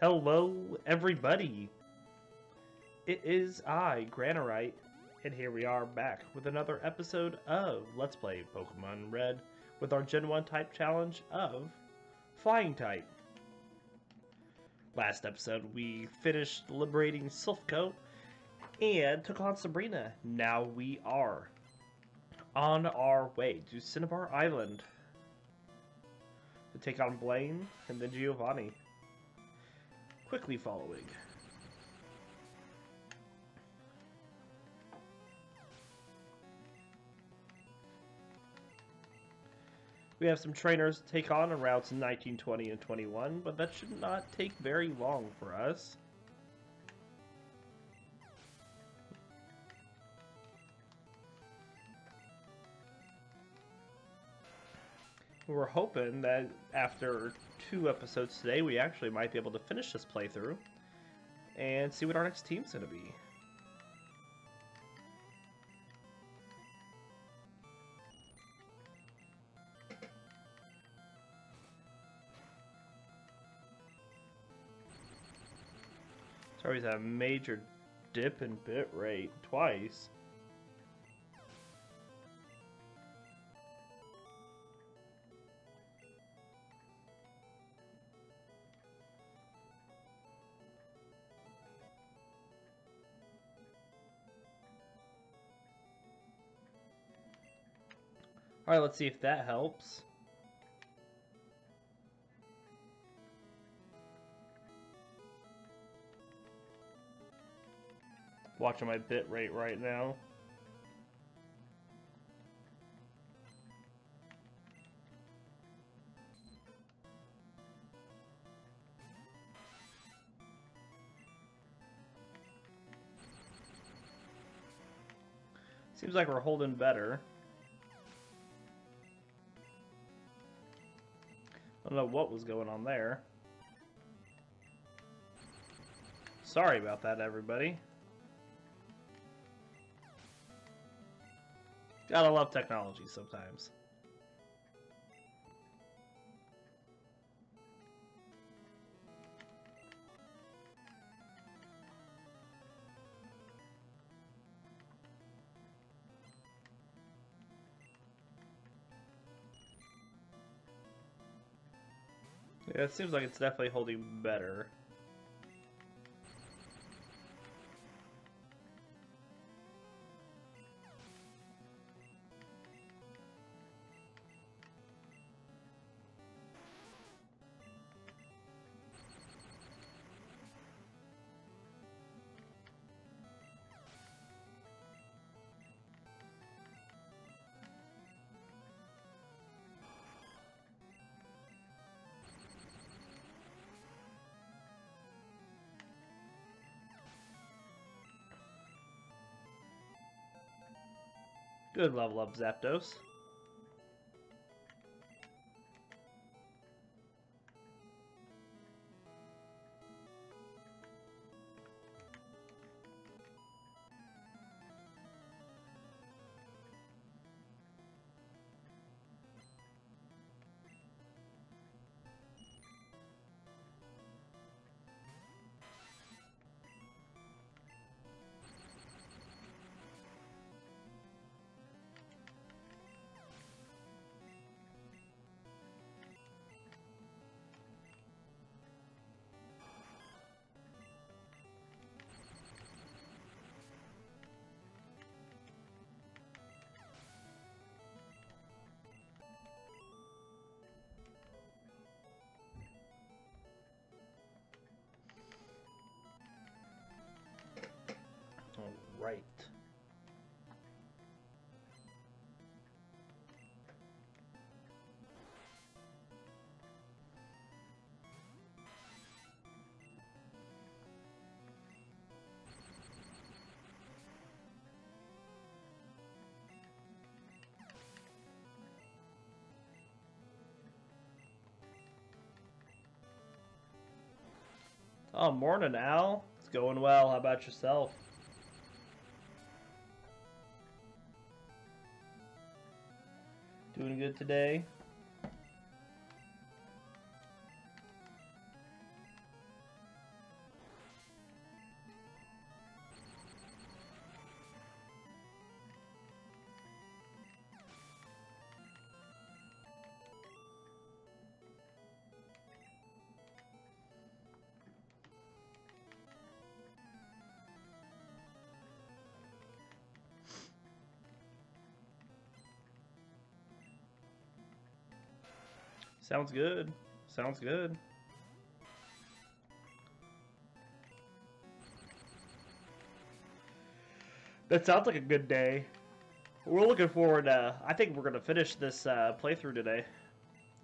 Hello, everybody. It is I, Granorite, and here we are back with another episode of Let's Play Pokemon Red with our Gen 1 type challenge of Flying type. Last episode, we finished liberating Silphco and took on Sabrina. Now we are on our way to Cinnabar Island to take on Blaine and then Giovanni. Quickly following. We have some trainers to take on routes 19, 20, and 21, but that should not take very long for us. We're hoping that after 2 episodes today, we actually might be able to finish this playthrough and see what our next team's going to be. Sorry, a major dip in bit rate twice. Alright, let's see if that helps. Watching my bit rate right now. Seems like we're holding better. I don't know what was going on there. Sorry about that, everybody. Gotta love technology sometimes. Yeah, it seems like it's definitely holding better. Good level up, Zapdos. All right. Oh, morning, Al. It's going well. How about yourself? Doing good today? Sounds good. Sounds good. That sounds like a good day. We're looking forward to... I think we're going to finish this playthrough today.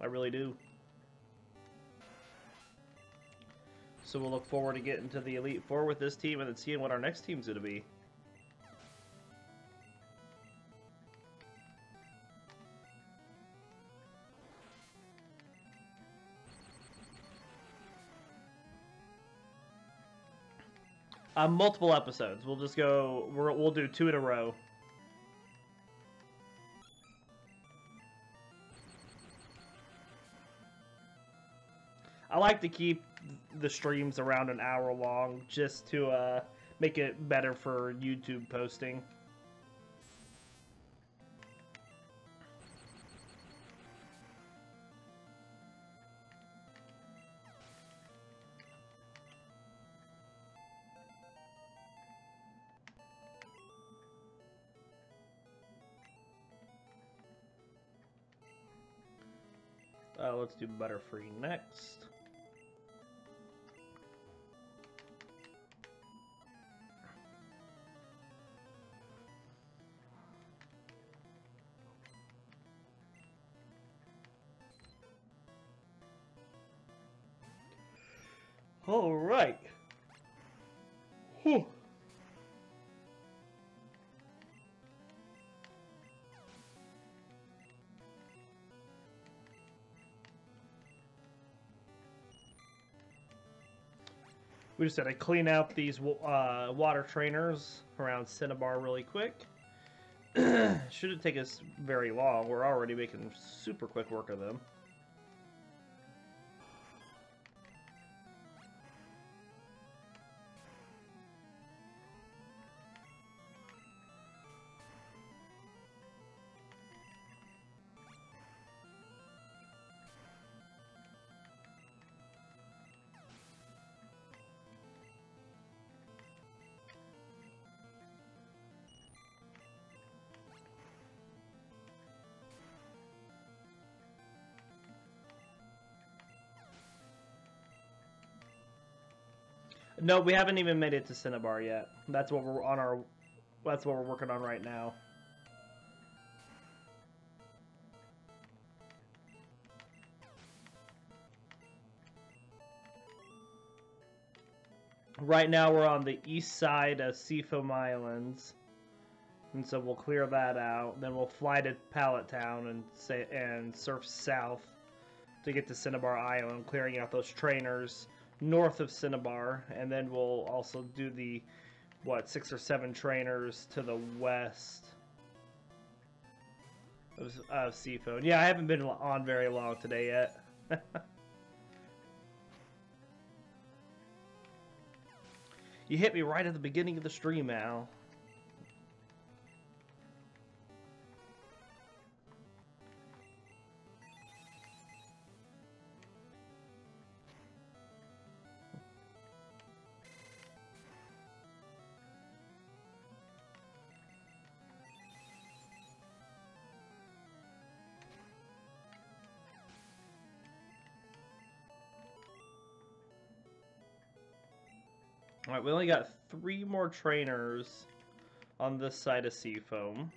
I really do. So we'll look forward to getting to the Elite Four with this team and then seeing what our next team's going to be. Multiple episodes. We'll just go... We'll do 2 in a row. I like to keep the streams around an hour long just to make it better for YouTube posting. Let's do Butterfree next. All right. Whew. We just had to clean out these water trainers around Cinnabar really quick. Shouldn't take us very long. We're already making super quick work of them. No, we haven't even made it to Cinnabar yet. That's what we're on our. That's what we're working on right now. Right now we're on the east side of Seafoam Islands, and so we'll clear that out. Then we'll fly to Pallet Town and surf south to get to Cinnabar Island, clearing out those trainers north of Cinnabar, and then we'll also do the 6 or 7 trainers to the west of Seafoam. Yeah, I haven't been on very long today yet. You hit me right at the beginning of the stream, Al. Alright, we only got 3 more trainers on this side of Seafoam.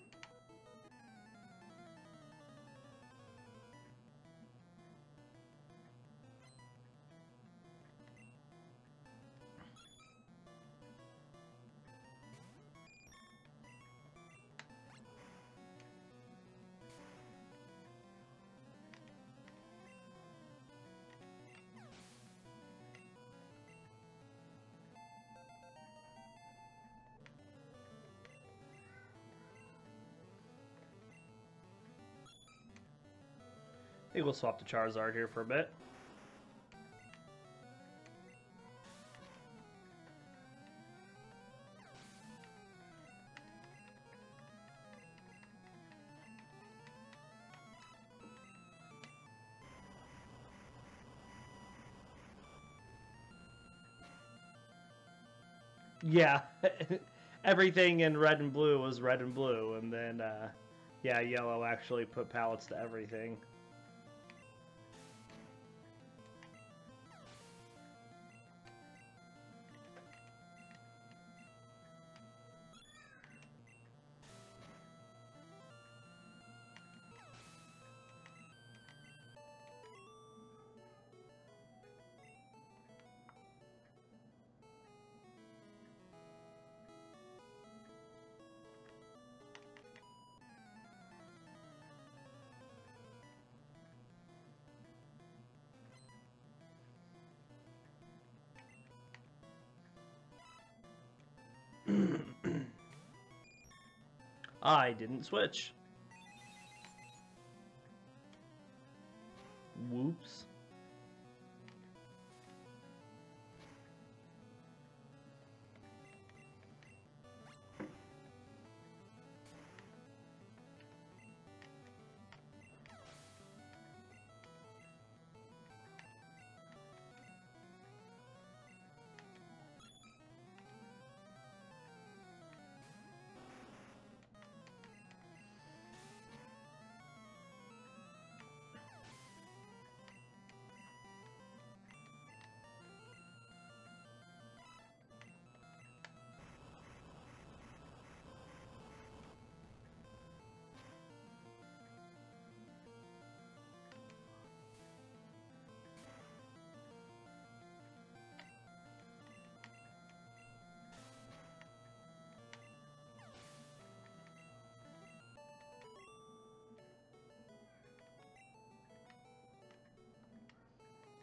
I think we'll swap to Charizard here for a bit. Yeah, everything in red and blue was red and blue, and then, yeah, yellow actually put pallets to everything. I didn't switch. Whoops.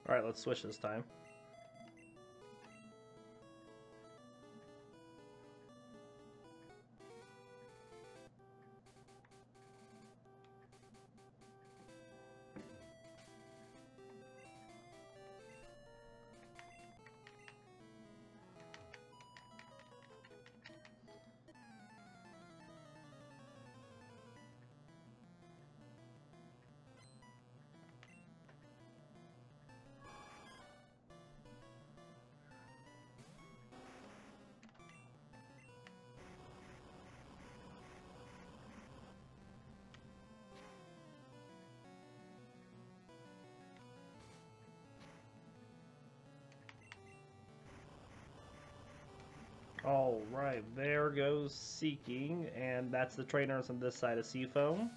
All right, let's switch this time. All right, there goes Seeking, and that's the trainers on this side of Seafoam.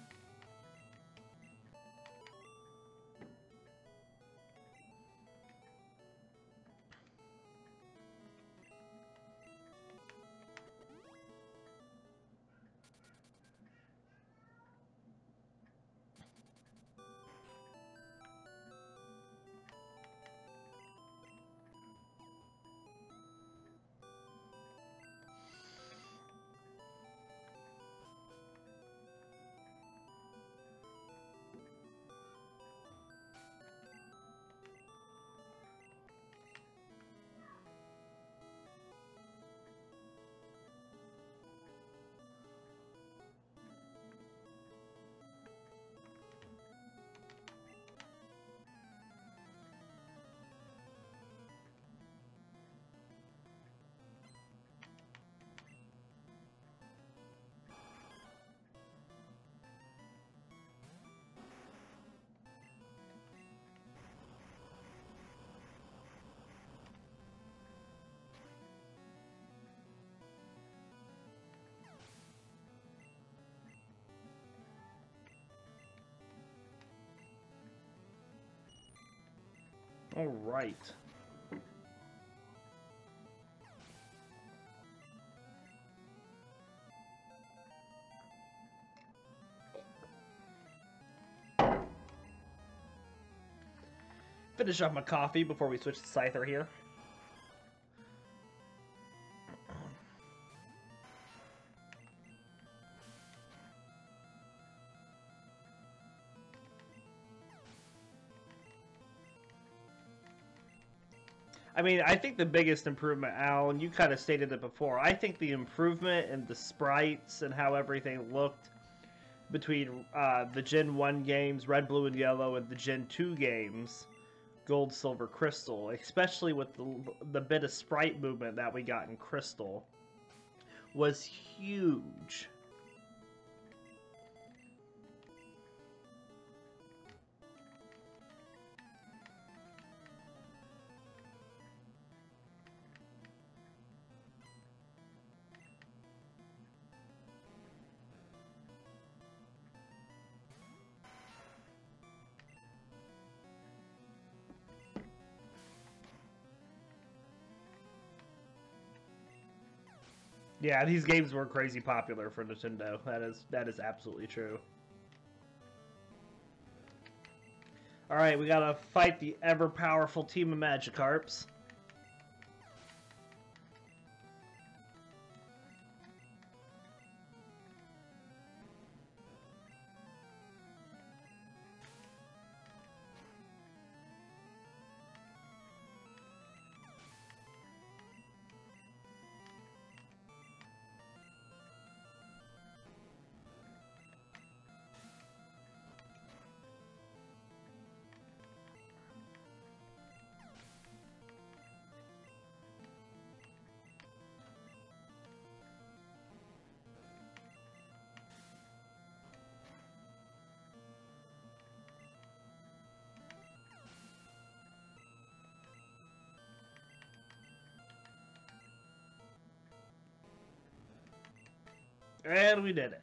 All right. Finish off my coffee before we switch to Scyther here. I mean, I think the biggest improvement, Al, and you kind of stated it before, I think the improvement in the sprites and how everything looked between the Gen 1 games, Red, Blue, and Yellow, and the Gen 2 games, Gold, Silver, Crystal, especially with the bit of sprite movement that we got in Crystal, was huge. Yeah, these games were crazy popular for Nintendo. That is absolutely true. Alright, we gotta fight the ever-powerful team of Magikarps. And we did it.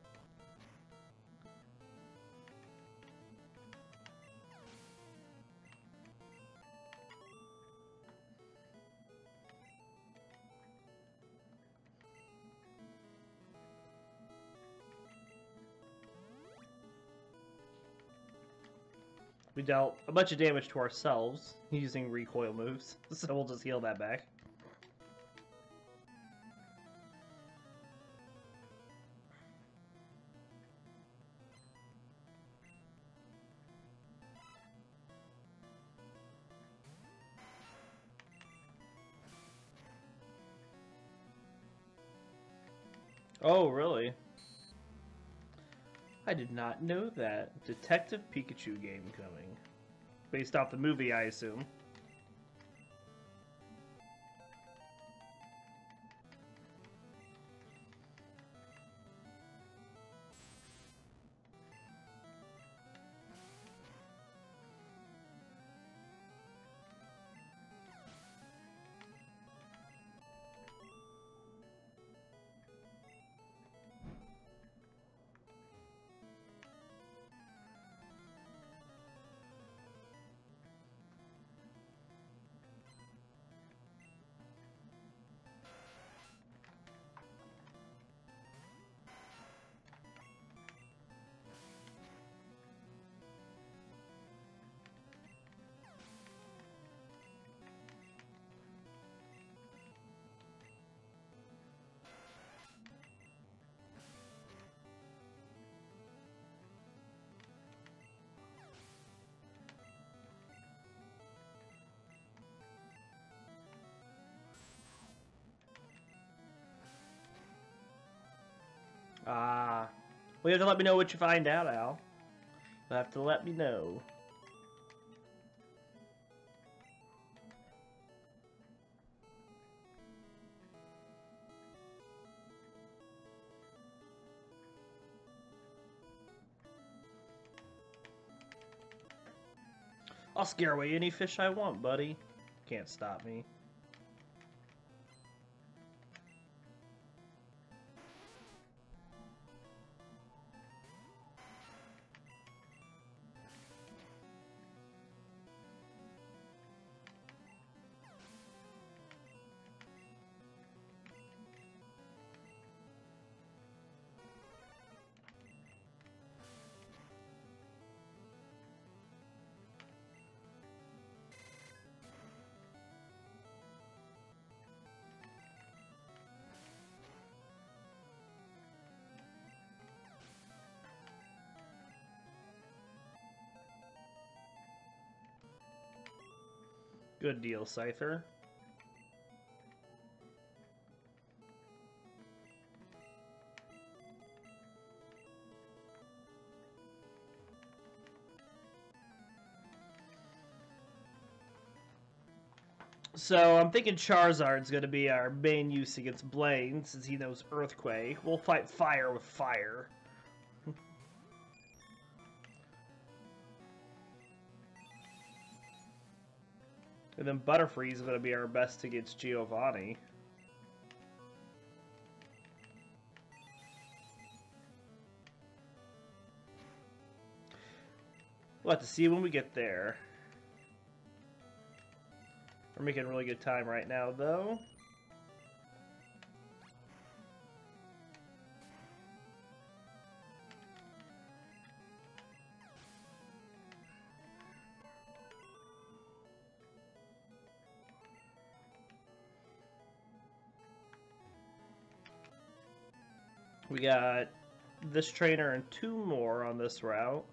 We dealt a bunch of damage to ourselves using recoil moves, so we'll just heal that back. Oh, really? I did not know that. Detective Pikachu game coming. Based off the movie, I assume. Ah. Well, you have to let me know what you find out, Al. You'll have to let me know. I'll scare away any fish I want, buddy. Can't stop me. Good deal, Scyther. So I'm thinking Charizard's going to be our main use against Blaine, since he knows Earthquake. We'll fight fire with fire. And then Butterfree is going to be our best against Giovanni. We'll have to see when we get there. We're making really good time right now, though. We got this trainer and 2 more on this route.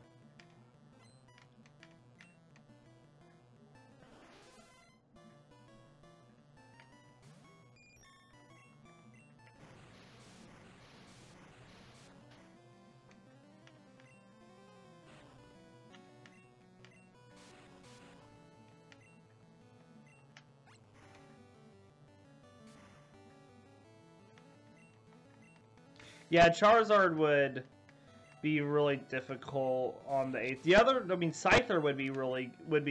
Yeah, Charizard would be really difficult on the 8th. The other, I mean, Scyther would be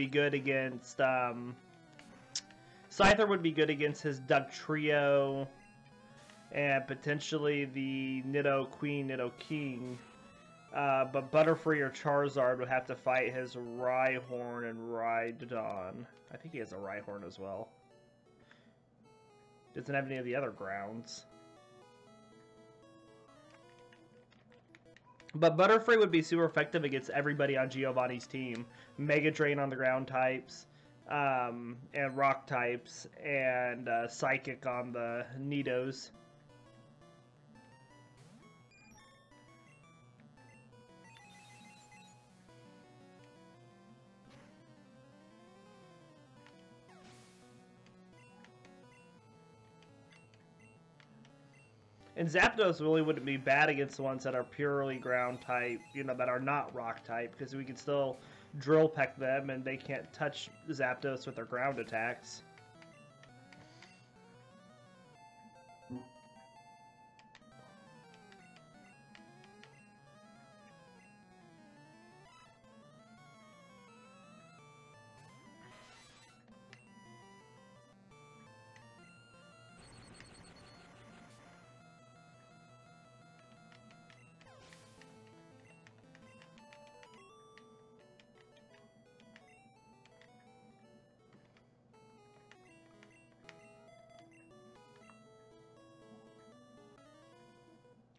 good against. Scyther would be good against his Duck Trio and potentially the Nido Queen, Nido King. But Butterfree or Charizard would have to fight his Rhyhorn and Rhydon. I think he has a Rhyhorn as well. Doesn't have any of the other grounds. But Butterfree would be super effective against everybody on Giovanni's team. Mega Drain on the ground types, and rock types, and Psychic on the Nidos. And Zapdos really wouldn't be bad against the ones that are purely ground type, you know, that are not rock type, because we can still drill peck them and they can't touch Zapdos with their ground attacks.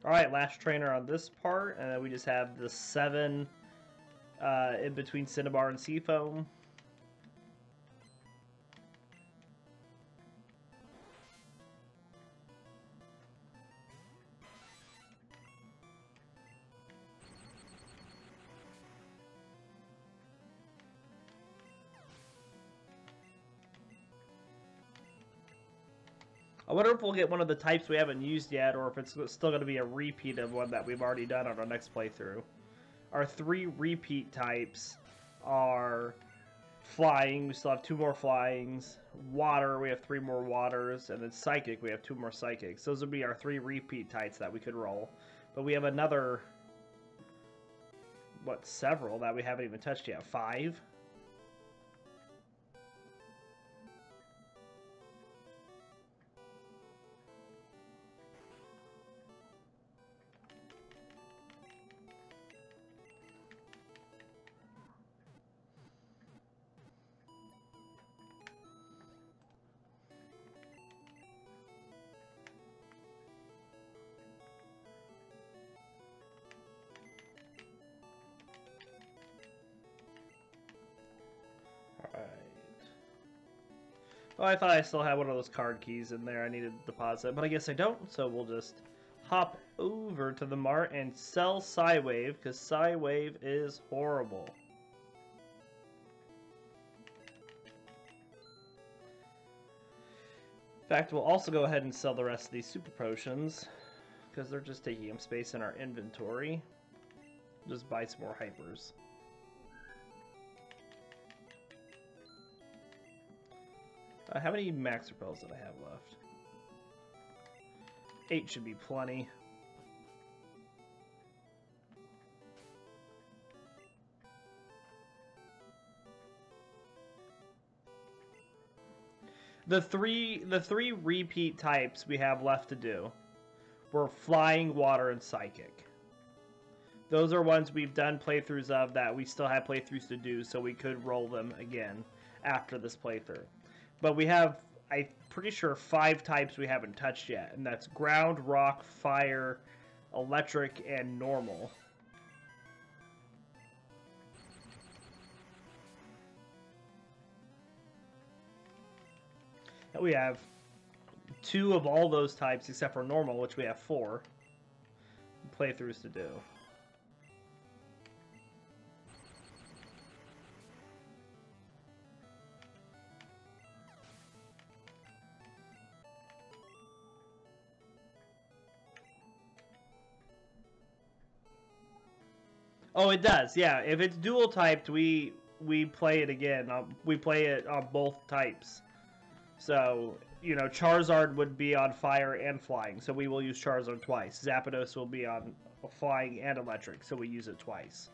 Alright, last trainer on this part, and then we just have the 7 in between Cinnabar and Seafoam. I wonder if we'll get one of the types we haven't used yet, or if it's still going to be a repeat of one that we've already done on our next playthrough. Our 3 repeat types are Flying, we still have 2 more Flyings. Water, we have 3 more Waters. And then Psychic, we have 2 more Psychics. Those would be our 3 repeat types that we could roll. But we have another, several that we haven't even touched yet. 5? Oh, I thought I still had one of those card keys in there I needed to deposit, but I guess I don't, so we'll just hop over to the mart and sell Psywave, because Psywave is horrible. In fact, we'll also go ahead and sell the rest of these super potions, because they're just taking up space in our inventory. Just buy some more hypers. How many max repels did I have left? 8 should be plenty. The three repeat types we have left to do were Flying, Water, and Psychic. Those are ones we've done playthroughs of that we still have playthroughs to do, so we could roll them again after this playthrough. But we have, I'm pretty sure, 5 types we haven't touched yet, and that's Ground, Rock, Fire, Electric, and Normal. And we have 2 of all those types except for Normal, which we have 4 playthroughs to do. Oh, it does. Yeah, if it's dual typed, we play it again. We play it on both types. So, you know, Charizard would be on Fire and Flying, so we will use Charizard twice. Zapdos will be on Flying and Electric, so we use it twice.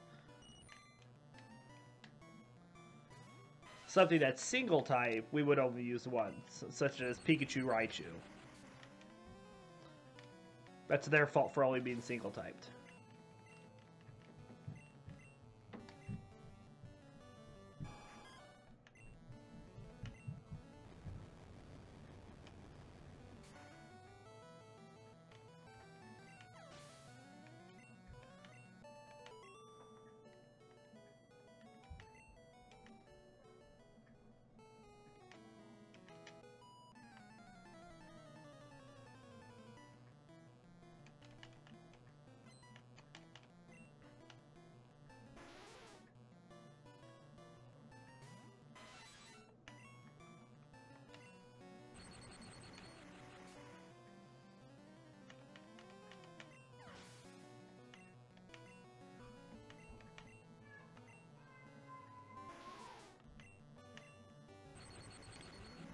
Something that's single type, we would only use once, such as Pikachu, Raichu. That's their fault for only being single typed.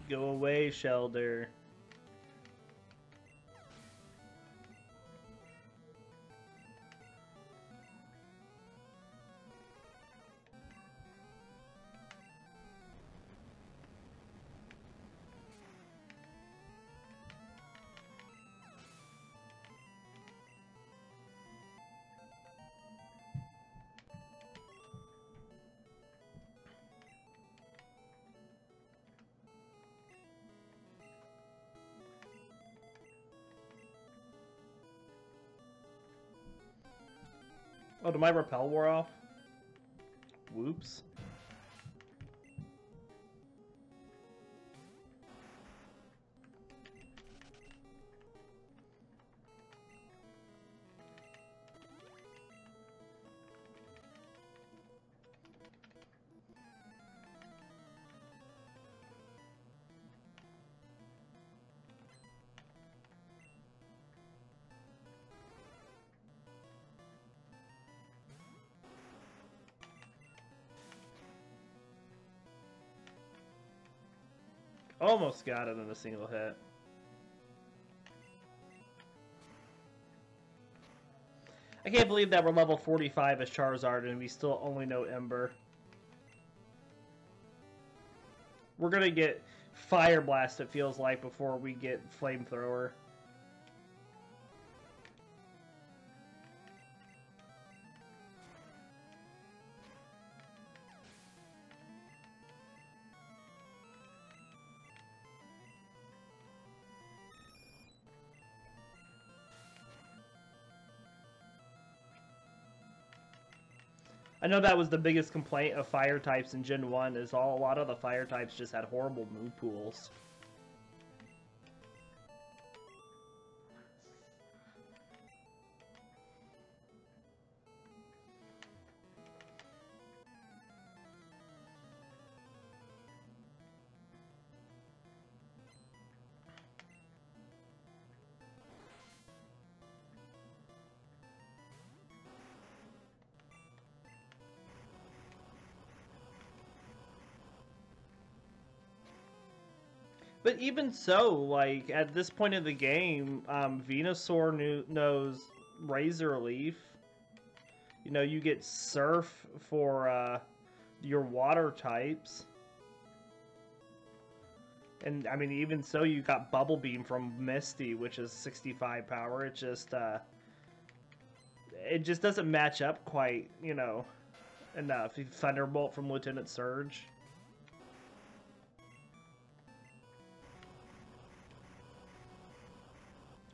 Go away, Shelder. Oh, did my repel wore off? Whoops. Almost got it in a single hit. I can't believe that we're level 45 as Charizard and we still only know Ember. We're gonna get Fire Blast, it feels like, before we get Flamethrower. I know that was the biggest complaint of fire types in Gen 1, is a lot of the fire types just had horrible move pools. But even so, like, at this point in the game, Venusaur knows Razor Leaf. You know, you get Surf for your water types. And, I mean, even so, you got Bubble Beam from Misty, which is 65 power. It just doesn't match up quite, you know, enough. Thunderbolt from Lieutenant Surge.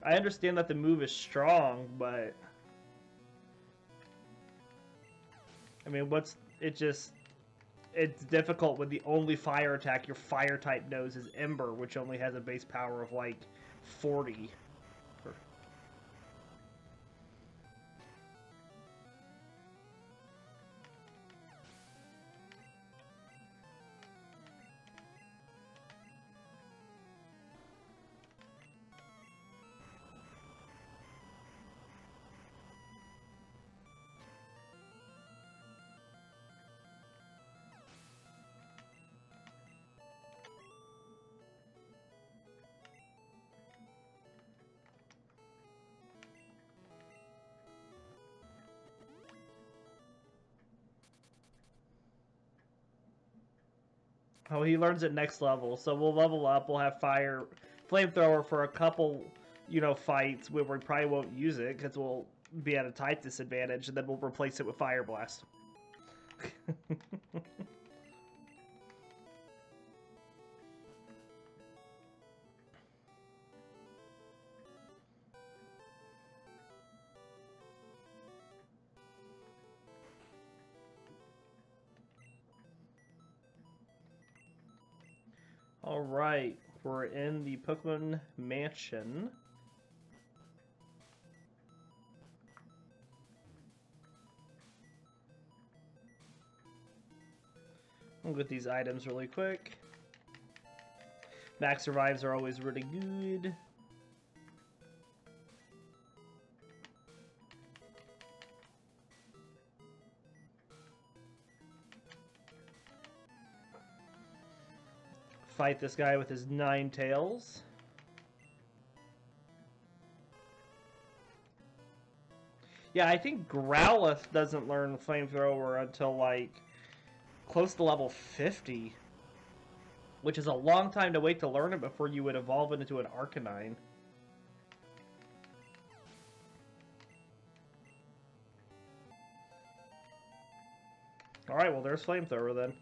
I understand that the move is strong, but I mean, it's difficult when the only fire attack your fire type knows is Ember, which only has a base power of like 40. Oh, he learns at next level, so we'll level up. We'll have Flamethrower for a couple you know, fights where we probably won't use it because we'll be at a type disadvantage, and then we'll replace it with Fire Blast. Alright, we're in the Pokemon Mansion. I'll get these items really quick. Max revives are always really good. Fight this guy with his 9 tails. Yeah, I think Growlithe doesn't learn Flamethrower until like close to level 50, which is a long time to wait to learn it before you would evolve it into an Arcanine. Alright, well there's Flamethrower then.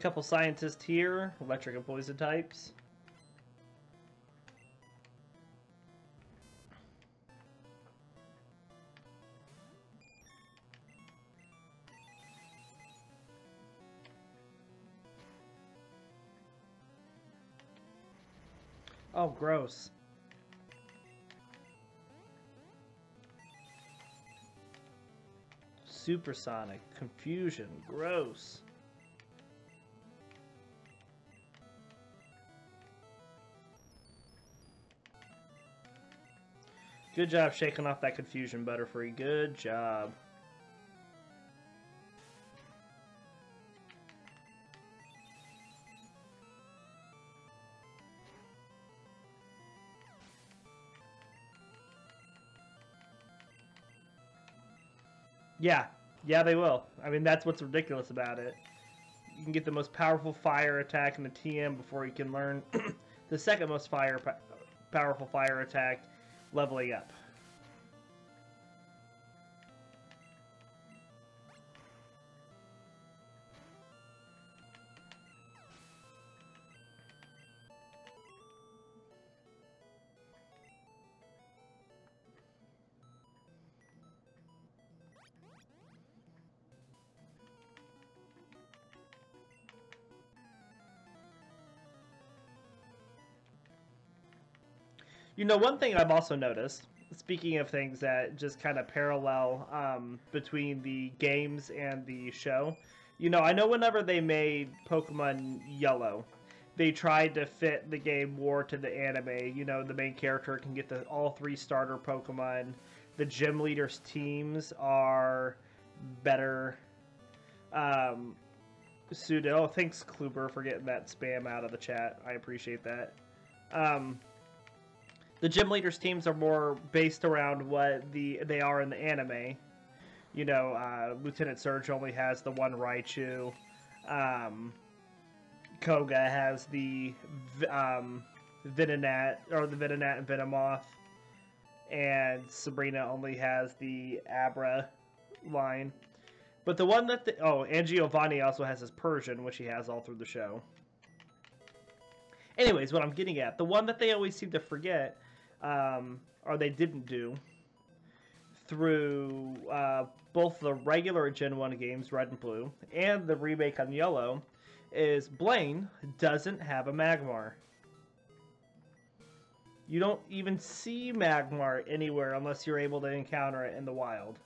Couple scientists here, electric and poison types. Oh, gross. Supersonic, confusion, gross. Good job shaking off that confusion, Butterfree. Good job. Yeah. Yeah, they will. I mean, that's what's ridiculous about it. You can get the most powerful fire attack in the TM before you can learn the second most powerful fire attack leveling up. You know, one thing I've also noticed, speaking of things that just kind of parallel between the games and the show, you know, I know whenever they made Pokemon Yellow, they tried to fit the game more to the anime. You know, the main character can get all 3 starter Pokemon. The gym leaders' teams are better suited. Oh, thanks, Kluber, for getting that spam out of the chat. I appreciate that. The gym leaders teams are more based around what they are in the anime. You know, Lieutenant Surge only has the 1 Raichu. Koga has the Venonat, or the Venonat and Venomoth. And Sabrina only has the Abra line. But the one that and Giovanni also has his Persian, which he has all through the show. Anyways, what I'm getting at, the one that they always seem to forget, or they didn't do, through both the regular Gen 1 games, Red and Blue, and the remake on Yellow, is Blaine doesn't have a Magmar. You don't even see Magmar anywhere unless you're able to encounter it in the wild.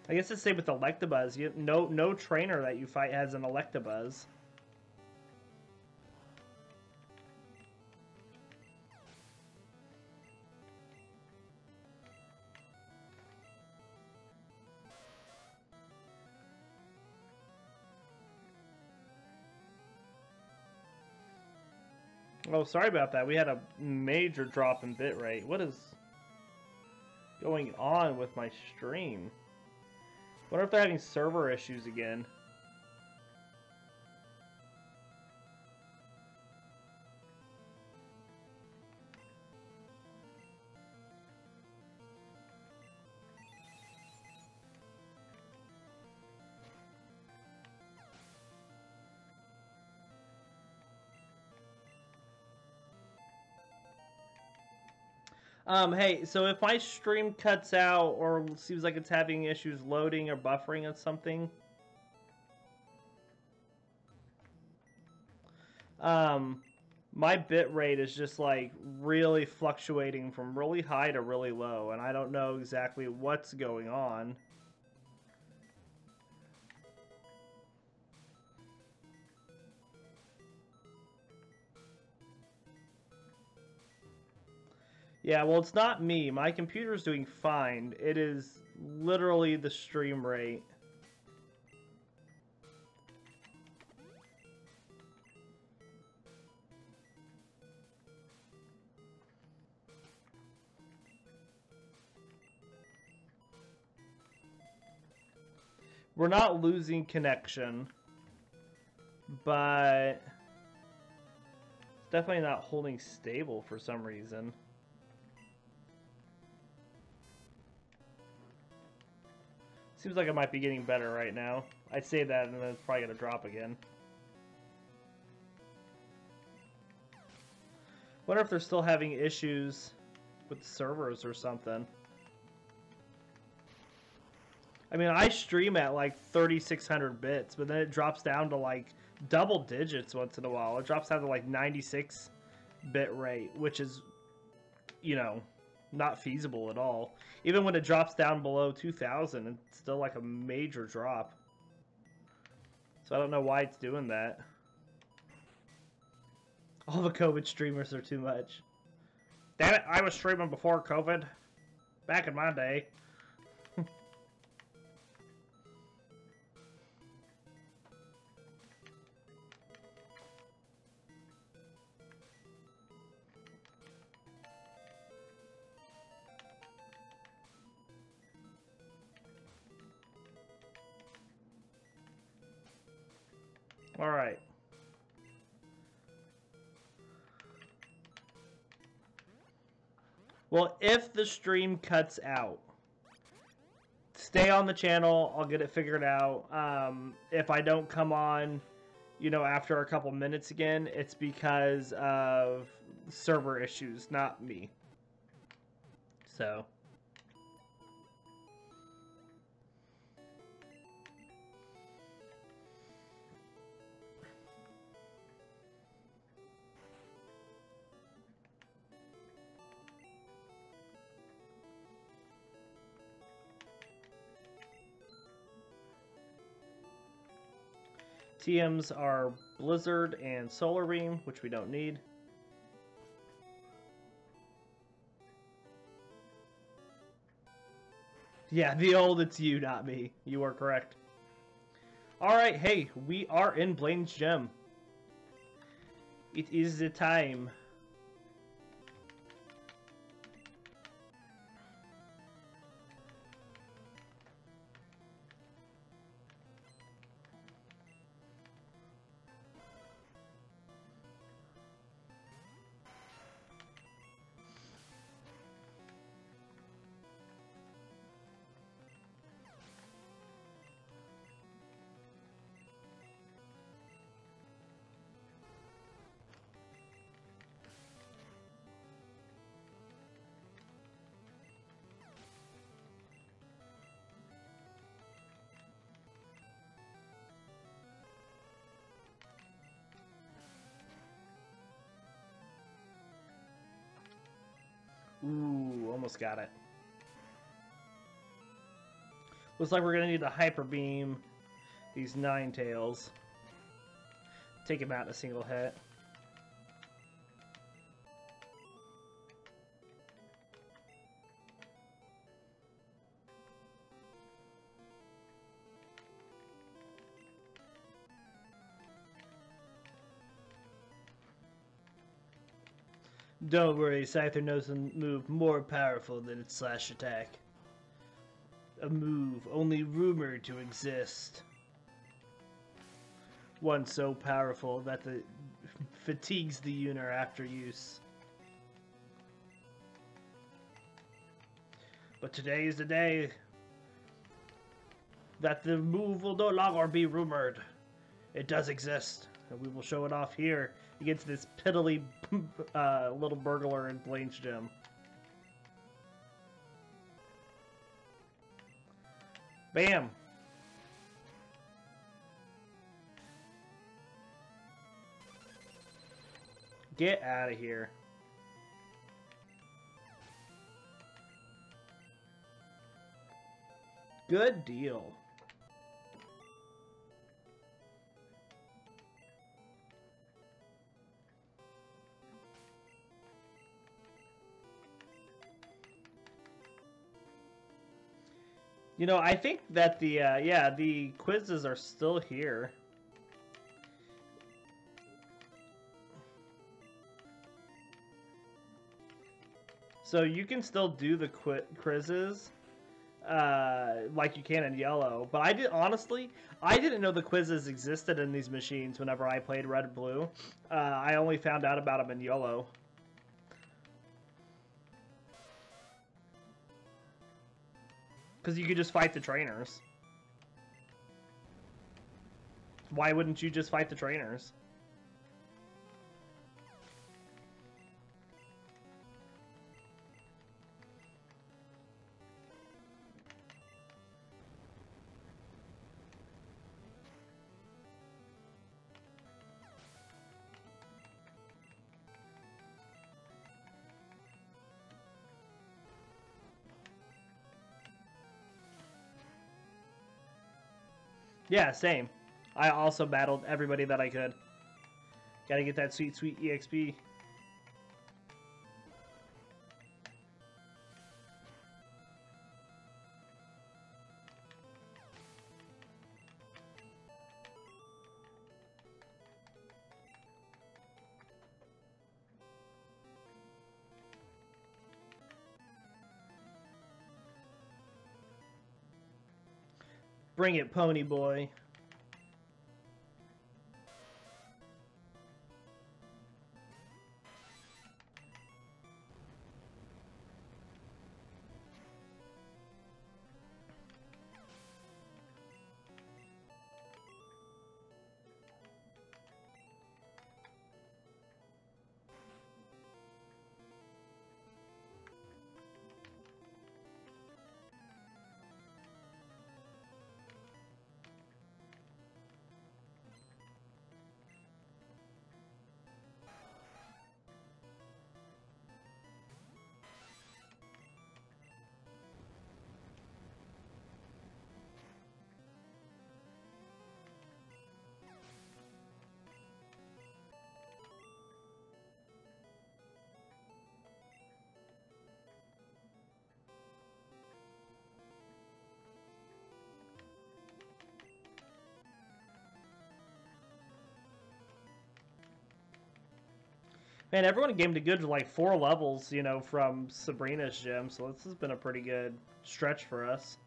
I guess it's the same with Electabuzz. No trainer that you fight has an Electabuzz. Oh, sorry about that. We had a major drop in bitrate. What is going on with my stream? Wonder if they're having server issues again. Hey, so if my stream cuts out or seems like it's having issues loading or buffering or something, my bit rate is just like really fluctuating from really high to really low, and I don't know exactly what's going on. Yeah, well, it's not me. My computer's doing fine. It is literally the stream rate. We're not losing connection, but it's definitely not holding stable for some reason. Seems like it might be getting better right now. I say that and then it's probably going to drop again. Wonder if they're still having issues with servers or something. I mean, I stream at like 3600 bits, but then it drops down to like double digits once in a while. It drops down to like 96 bit rate, which is, you know, not feasible at all. Even when it drops down below 2000, it's still like a major drop. So I don't know why it's doing that. All the COVID streamers are too much. Damn it, I was streaming before COVID. Back in my day. All right. Well, if the stream cuts out, stay on the channel. I'll get it figured out. If I don't come on, you know, after a couple minutes again, it's because of server issues, not me. So. TMs are Blizzard and Solar Beam, which we don't need. Yeah, the old it's you, not me. You are correct. Alright, hey, we are in Blaine's gym. It is the time. Ooh, almost got it. Looks like we're gonna need to hyper beam these Ninetales. Take him out in a single hit. Don't worry, Scyther knows a move more powerful than its slash attack. A move only rumored to exist. One so powerful that it fatigues the user after use. But today is the day that the move will no longer be rumored. It does exist, and we will show it off here against this piddly little burglar in Blaine's gym. Bam! Get out of here. Good deal. You know, I think that the quizzes are still here. So you can still do the quizzes like you can in yellow. But I didn't know the quizzes existed in these machines whenever I played Red and Blue. I only found out about them in yellow. Because you could just fight the trainers. Why wouldn't you just fight the trainers? Yeah, same. I also battled everybody that I could. Gotta get that sweet, sweet EXP. Bring it, pony boy. Man, everyone gamed a good like 4 levels, you know, from Sabrina's gym, so this has been a pretty good stretch for us.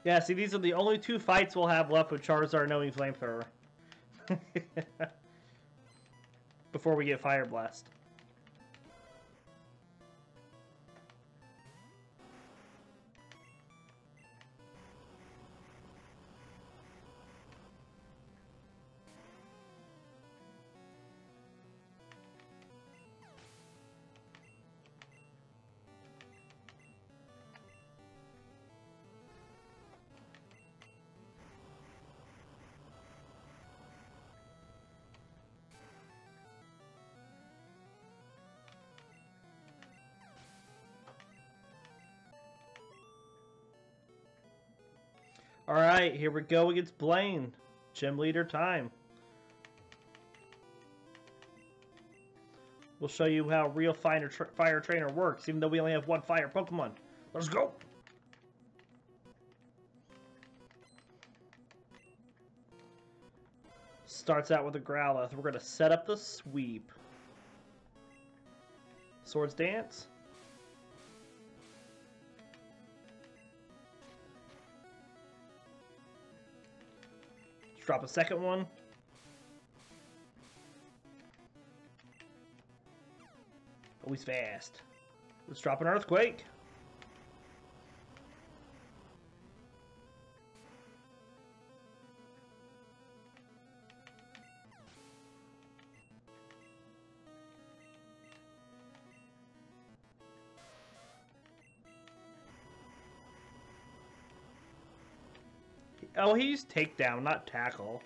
Yeah, see, these are the only 2 fights we'll have left with Charizard knowing Flamethrower. Before we get Fire Blast. Alright, here we go against Blaine. Gym leader time. We'll show you how real fire trainer works, even though we only have one fire Pokemon. Let's go! Starts out with a Growlithe. We're going to set up the sweep. Swords Dance. Let's drop a second one. Oh, he's fast. Let's drop an Earthquake. Oh, he used takedown, not tackle.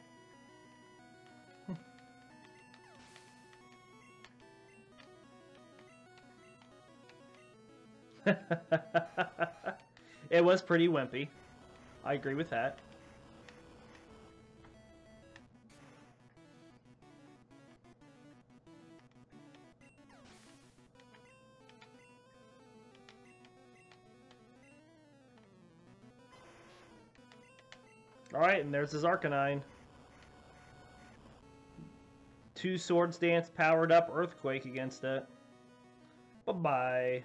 It was pretty wimpy. I agree with that. Alright, and there's his Arcanine. 2 Swords Dance powered up Earthquake against it. Bye-bye.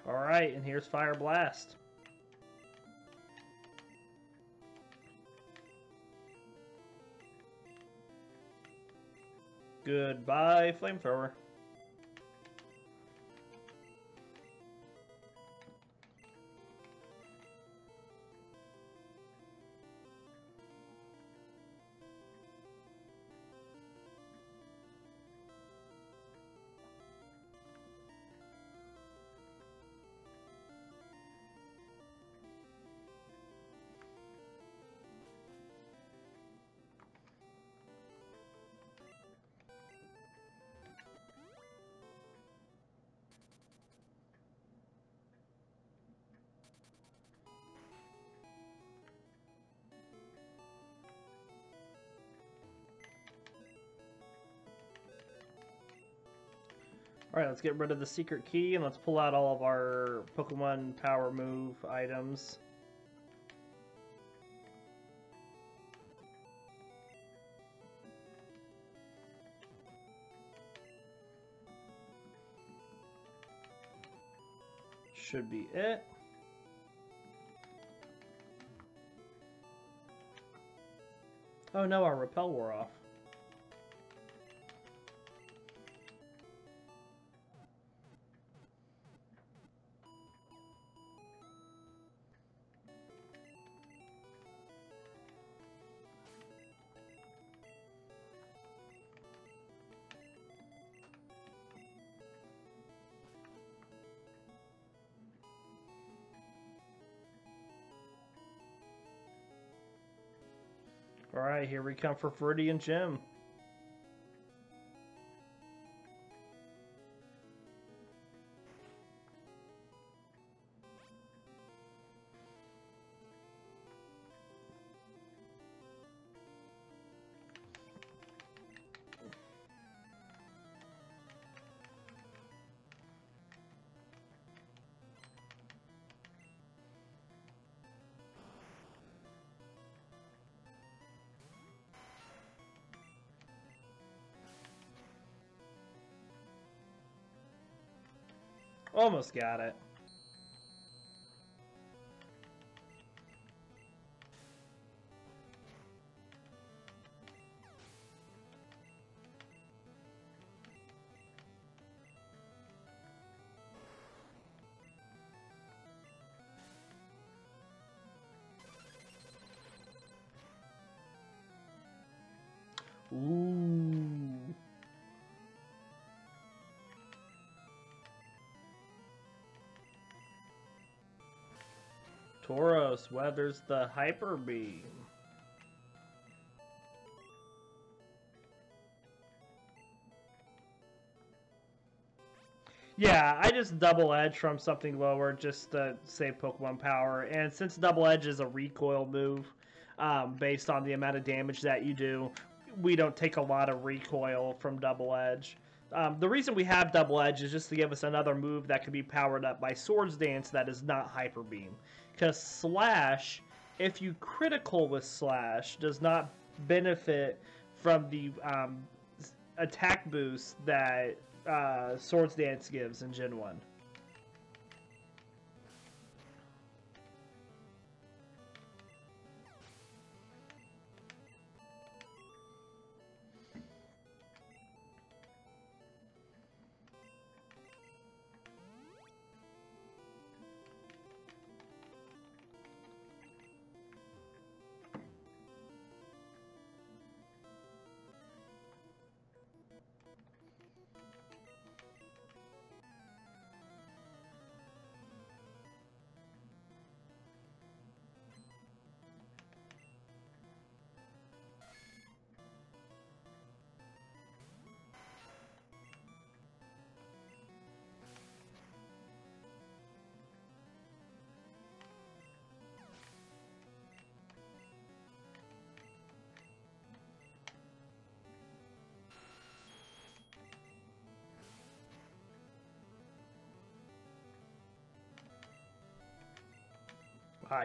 Alright, and here's Fire Blast. Goodbye, Flamethrower. Alright, let's get rid of the secret key and let's pull out all of our Pokemon Power Move items. Should be it. Oh no, our Repel wore off. Alright, here we come for Viridian Gym. Almost got it. Ooh. Tauros weathers the Hyper Beam. Yeah, I just double edge from something lower just to save Pokemon power. And since double edge is a recoil move, based on the amount of damage that you do, we don't take a lot of recoil from double edge. The reason we have double edge is just to give us another move that can be powered up by Swords Dance that is not Hyper Beam. Because Slash, if you critical with Slash, does not benefit from the attack boost that Swords Dance gives in Gen 1.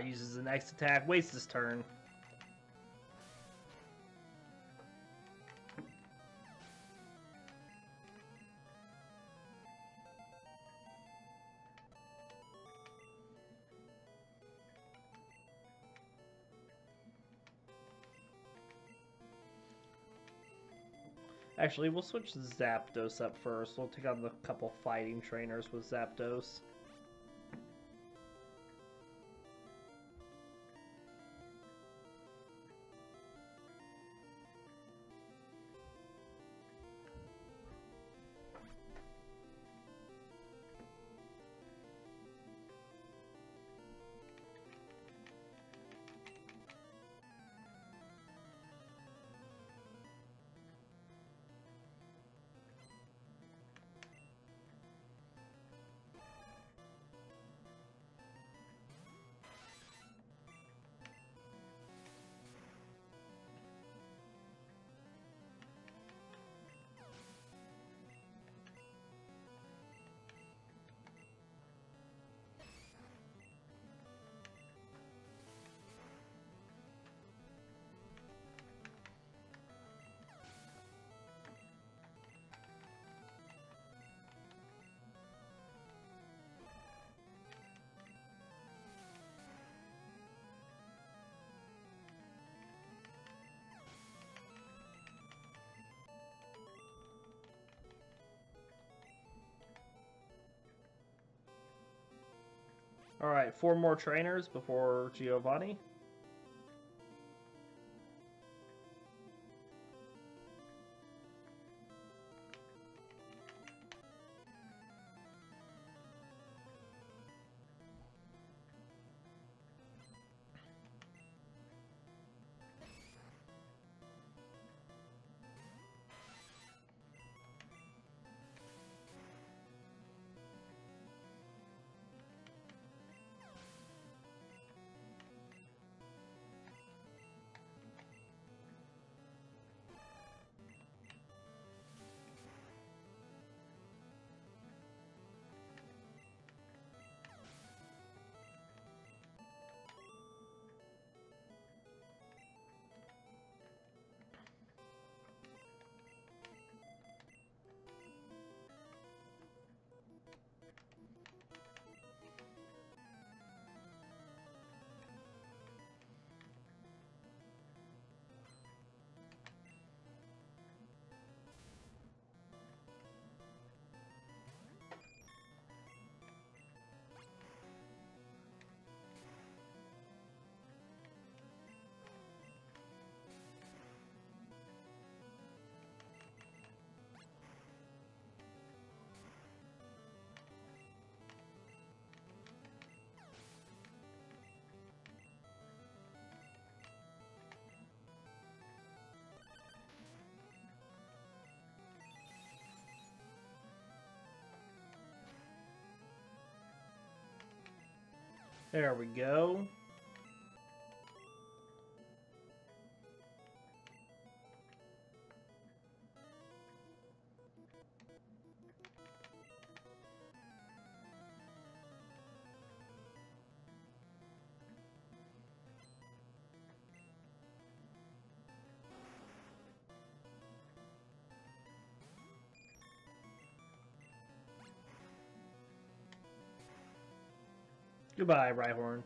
Uses the next attack, wastes his turn. Actually, we'll switch Zapdos up first. We'll take on the couple fighting trainers with Zapdos. Alright, 4 more trainers before Giovanni. There we go. Goodbye, Rhyhorn.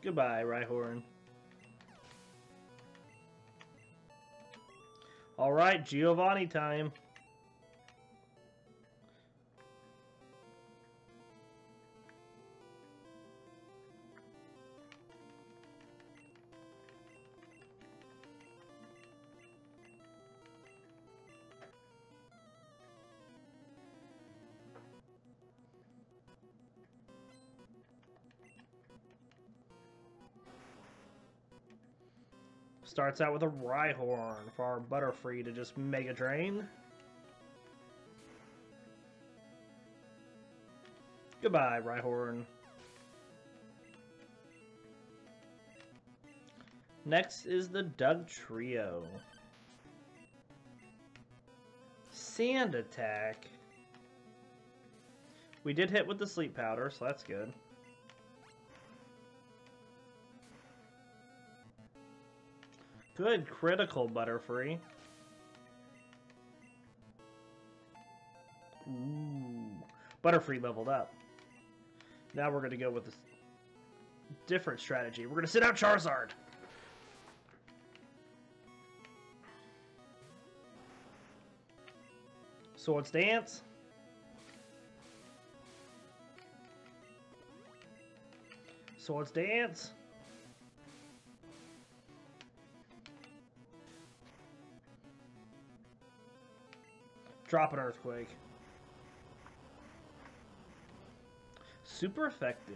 Goodbye, Rhyhorn. Alright, Giovanni time. Starts out with a Rhyhorn for our Butterfree to just Mega Drain. Goodbye, Rhyhorn. Next is the Doug Trio. Sand Attack. We did hit with the Sleep Powder, so that's good. Good critical, Butterfree. Ooh. Butterfree leveled up. Now we're going to go with a different strategy. We're going to sit out Charizard. Swords Dance. Swords Dance. Drop an Earthquake. Super effective.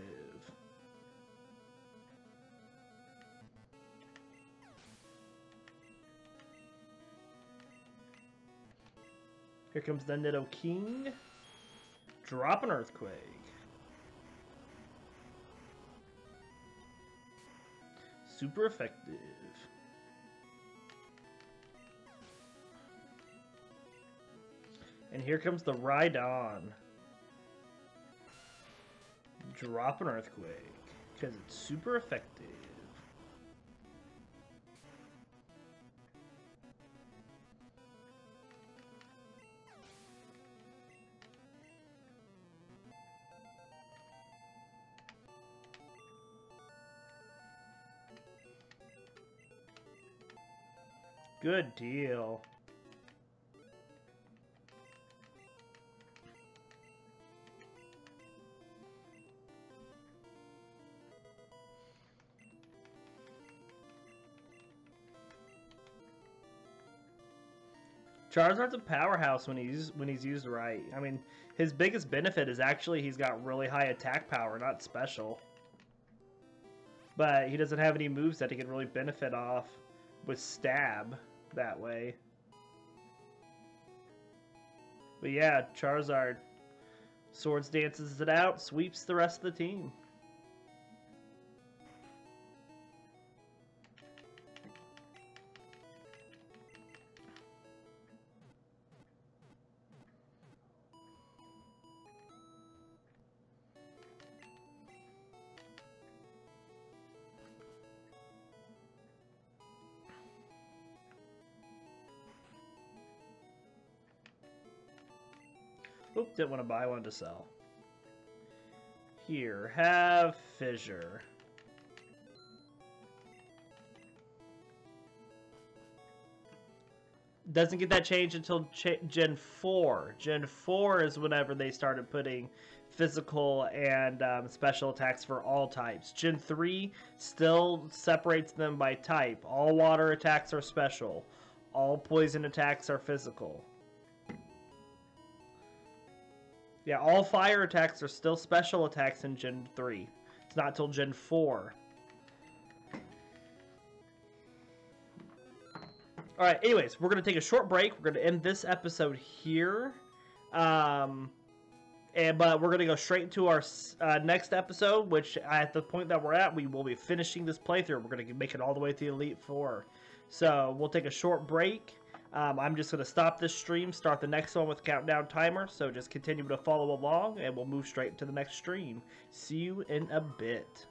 Here comes the Nidoking. Drop an Earthquake. Super effective. And here comes the Rhydon. Drop an Earthquake, because it's super effective. Good deal. Charizard's a powerhouse when he's used right. I mean, his biggest benefit is actually he's got really high attack power, not special. But he doesn't have any moves that he can really benefit off with Stab that way. But yeah, Charizard Swords dances it out, sweeps the rest of the team. Oop, didn't want to buy one to sell. Here, have Fissure. Doesn't get that change until Gen 4. Gen 4 is whenever they started putting physical and special attacks for all types. Gen 3 still separates them by type. All water attacks are special. All poison attacks are physical. Yeah, all fire attacks are still special attacks in Gen 3. It's not till Gen 4. Alright, anyways, we're going to take a short break. We're going to end this episode here. But we're going to go straight into our next episode, which at the point that we're at, we will be finishing this playthrough. We're going to make it all the way to the Elite Four. So we'll take a short break. I'm just going to stop this stream, start the next one with countdown timer. So just continue to follow along, and we'll move straight to the next stream. See you in a bit.